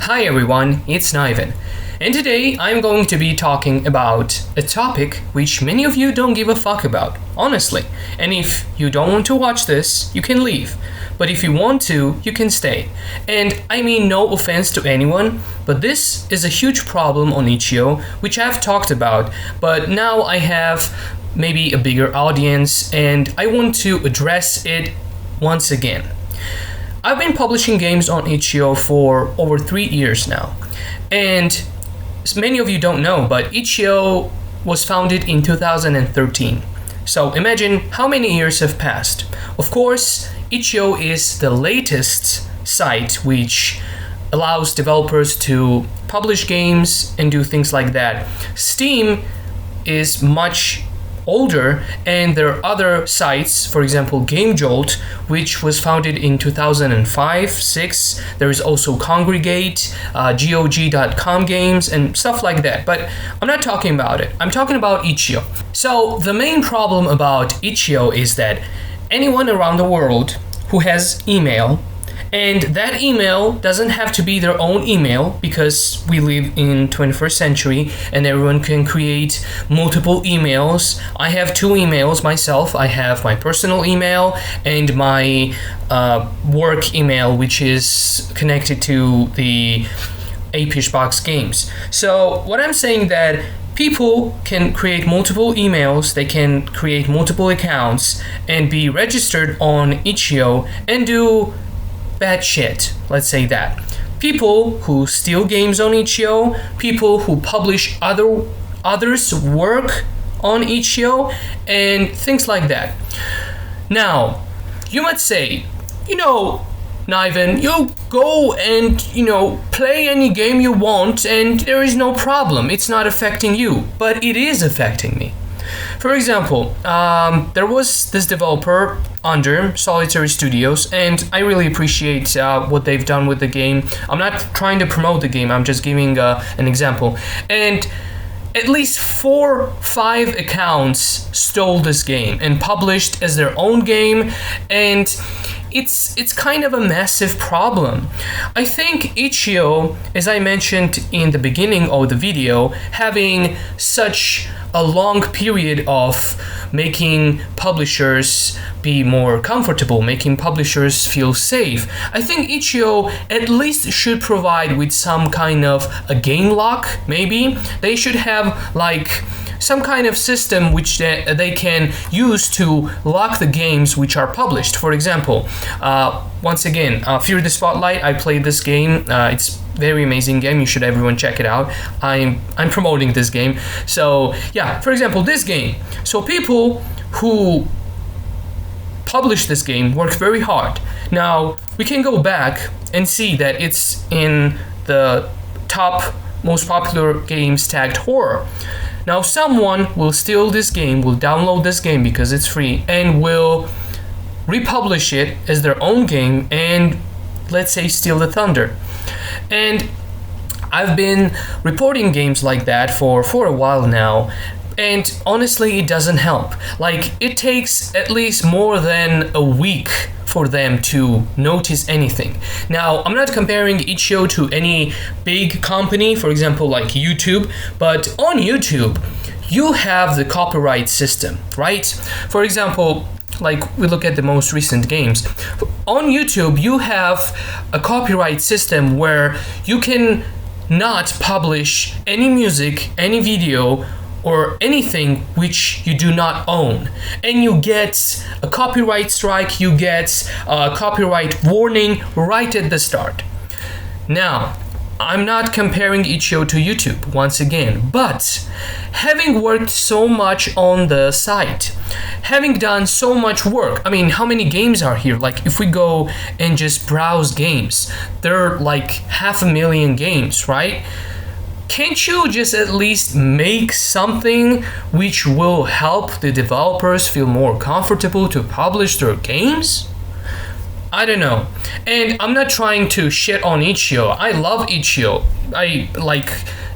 Hi everyone, it's Niven, and today I'm going to be talking about a topic which many of you don't give a fuck about, honestly. And if you don't want to watch this, you can leave. But if you want to, you can stay. And I mean no offense to anyone, but this is a huge problem on Itch.io, which I've talked about, but now I have maybe a bigger audience and I want to address it once again. I've been publishing games on Itch.io for over 3 years now, and many of you don't know, but Itch.io was founded in 2013. So imagine how many years have passed. Of course, Itch.io is the latest site which allows developers to publish games and do things like that. Steam is much older, and there are other sites, for example GameJolt, which was founded in 2005-6. There is also Kongregate, GOG.com games and stuff like that, but I'm not talking about it. I'm talking about Itch.io. So the main problem about Itch.io is that anyone around the world who has email, and that email doesn't have to be their own email because we live in 21st century and everyone can create multiple emails. I have 2 emails myself. I have my personal email and my work email, which is connected to the Apishbox games. So what I'm saying that people can create multiple emails, they can create multiple accounts and be registered on Itch.io and do bad shit, let's say that. People who steal games on Itch.io, people who publish others' work on Itch.io, and things like that. Now, you might say, Niven, you go and, play any game you want and there is no problem. It's not affecting you, but it is affecting me. For example, there was this developer under Solitary Studios, and I really appreciate what they've done with the game. I'm not trying to promote the game, I'm just giving an example. And at least 4-5 accounts stole this game and published as their own game, and it's kind of a massive problem. I think Itch.io, as I mentioned in the beginning of the video, having such a long period of making publishers be more comfortable, making publishers feel safe. I think Itch.io at least should provide with some kind of a game lock, maybe. They should have like some kind of system which they can use to lock the games which are published. For example, once again, Fear the Spotlight, I played this game. It's very amazing game. You should everyone check it out. I'm promoting this game. So yeah, for example, this game. So people who publish this game work very hard. Now we can go back and see that it's in the top most popular games tagged horror. Now someone will steal this game, will download this game because it's free, and will republish it as their own game and, let's say, steal the thunder. And I've been reporting games like that for a while now, and honestly it doesn't help. Like, it takes at least more than a week for them to notice anything. Now, I'm not comparing Itch.io to any big company, for example, like YouTube, but on YouTube, you have the copyright system, right? For example, like we look at the most recent games. On YouTube, you have a copyright system where you can not publish any music, any video, or anything which you do not own, and you get a copyright strike, you get a copyright warning right at the start. Now, I'm not comparing Itch.io to YouTube once again, but having worked so much on the site, having done so much work, I mean, how many games are here? Like, if we go and just browse games, there are like 500,000 games, right? Can't you just at least make something which will help the developers feel more comfortable to publish their games? I don't know. And I'm not trying to shit on Itch.io. I love Itch.io.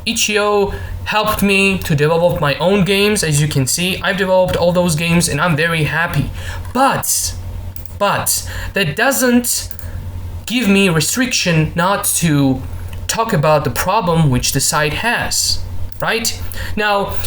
Itch.io helped me to develop my own games. As you can see, I've developed all those games and I'm very happy. But that doesn't give me restriction not to talk about the problem which the site has, right? Now,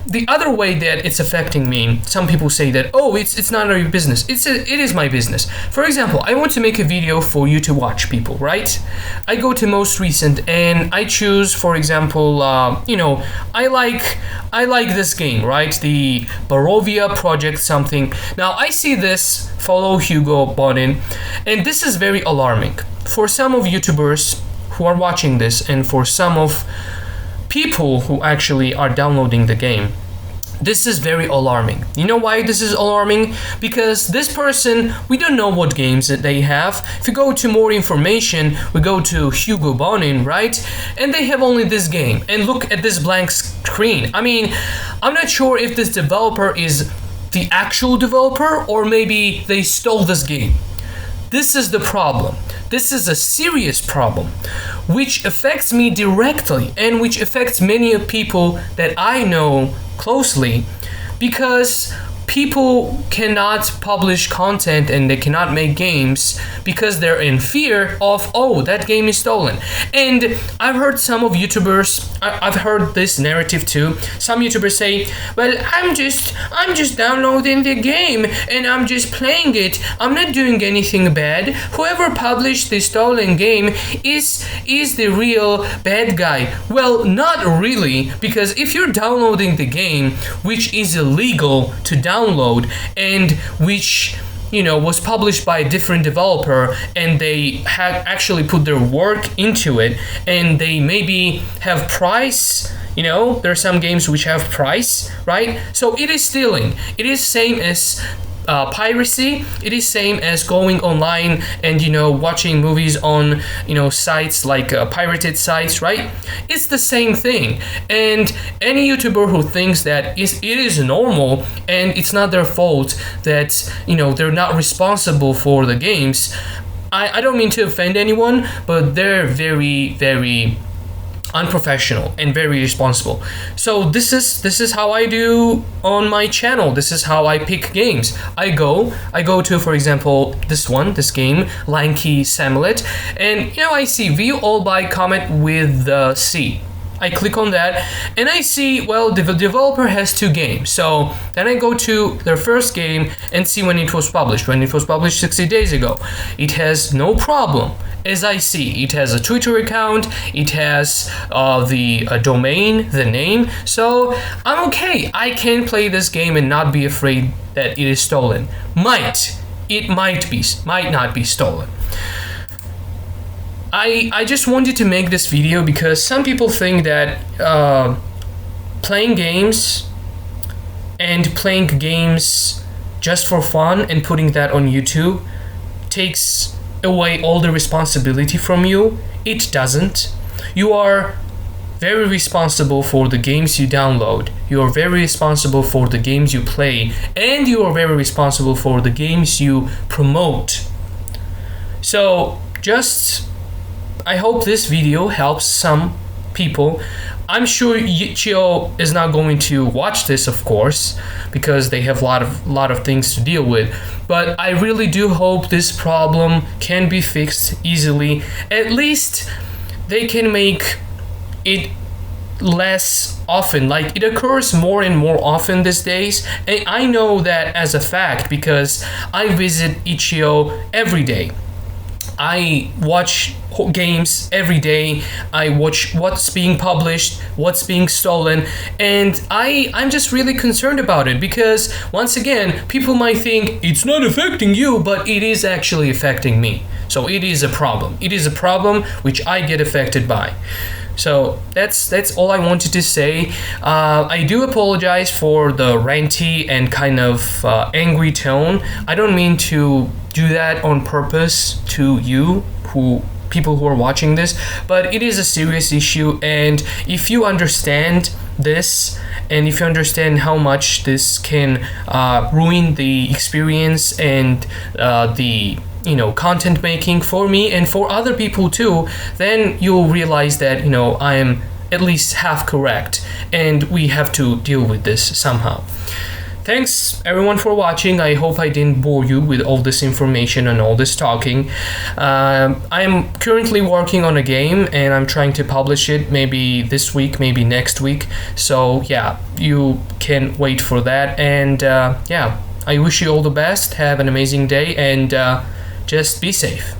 the other way that it's affecting me, some people say that, oh, it's not your business. It is my business. For example, I want to make a video for you to watch, people, right? I go to most recent and I choose, for example, I like this game, right? The Barovia Project something. Now I see this, follow Hugo Bonin, and this is very alarming for some of YouTubers who are watching this, and for some of people who actually are downloading the game. This is very alarming. You know why this is alarming? Because this person, we don't know what games that they have. If you go to more information, we go to Hugo Bonin, right? And they have only this game. And look at this blank screen. I mean, I'm not sure if this developer is the actual developer or maybe they stole this game. This is the problem. This is a serious problem which affects me directly and which affects many people that I know closely, because people cannot publish content and they cannot make games because they're in fear of, oh, that game is stolen. And I've heard some of YouTubers, I've heard this narrative too. Some YouTubers say, well, I'm just downloading the game and I'm just playing it. I'm not doing anything bad. Whoever published the stolen game is the real bad guy. Well, not really, because if you're downloading the game, which is illegal to download and which was published by a different developer, and they had actually put their work into it, and they maybe have price, there are some games which have price, right? So it is stealing. It is same as piracy. It is same as going online and watching movies on sites like pirated sites, right? It's the same thing. And any YouTuber who thinks that it is normal and it's not their fault that they're not responsible for the games, I don't mean to offend anyone, but they're very, very unprofessional and very irresponsible. So this is how I do on my channel. This is how I pick games. I go to, for example, this game, Lanky Samlet, and I see view all by comment with C. I click on that and I see, well, the developer has 2 games. So then I go to their first game and see when it was published. When it was published 60 days ago. It has no problem. As I see, it has a Twitter account, it has the domain, the name. So I'm okay. I can play this game and not be afraid that it is stolen. It might not be stolen. I just wanted to make this video because some people think that playing games just for fun and putting that on YouTube takes away all the responsibility from you. It doesn't. You are very responsible for the games you download. You are very responsible for the games you play, and you are very responsible for the games you promote. So I hope this video helps some people. I'm sure Yichio is not going to watch this, of course, because they have a lot of things to deal with. But I really do hope this problem can be fixed easily. At least they can make it less often. Like, it occurs more and more often these days. And I know that as a fact because I visit Itch.io every day. I watch games every day. I watch what's being published, what's being stolen, and I'm just really concerned about it because, once again, people might think it's not affecting you, but it is actually affecting me. So it is a problem. It is a problem which I get affected by. So that's all I wanted to say. I do apologize for the ranty and kind of angry tone. I don't mean to do that on purpose to people who are watching this, but it is a serious issue, and if you understand this and if you understand how much this can ruin the experience and the content making for me and for other people too, then you'll realize that I am at least half correct and we have to deal with this somehow. thanks everyone for watching. I hope I didn't bore you with all this information and all this talking. I am currently working on a game and I'm trying to publish it maybe this week, maybe next week. So yeah, you can wait for that. And yeah, I wish you all the best. Have an amazing day and just be safe.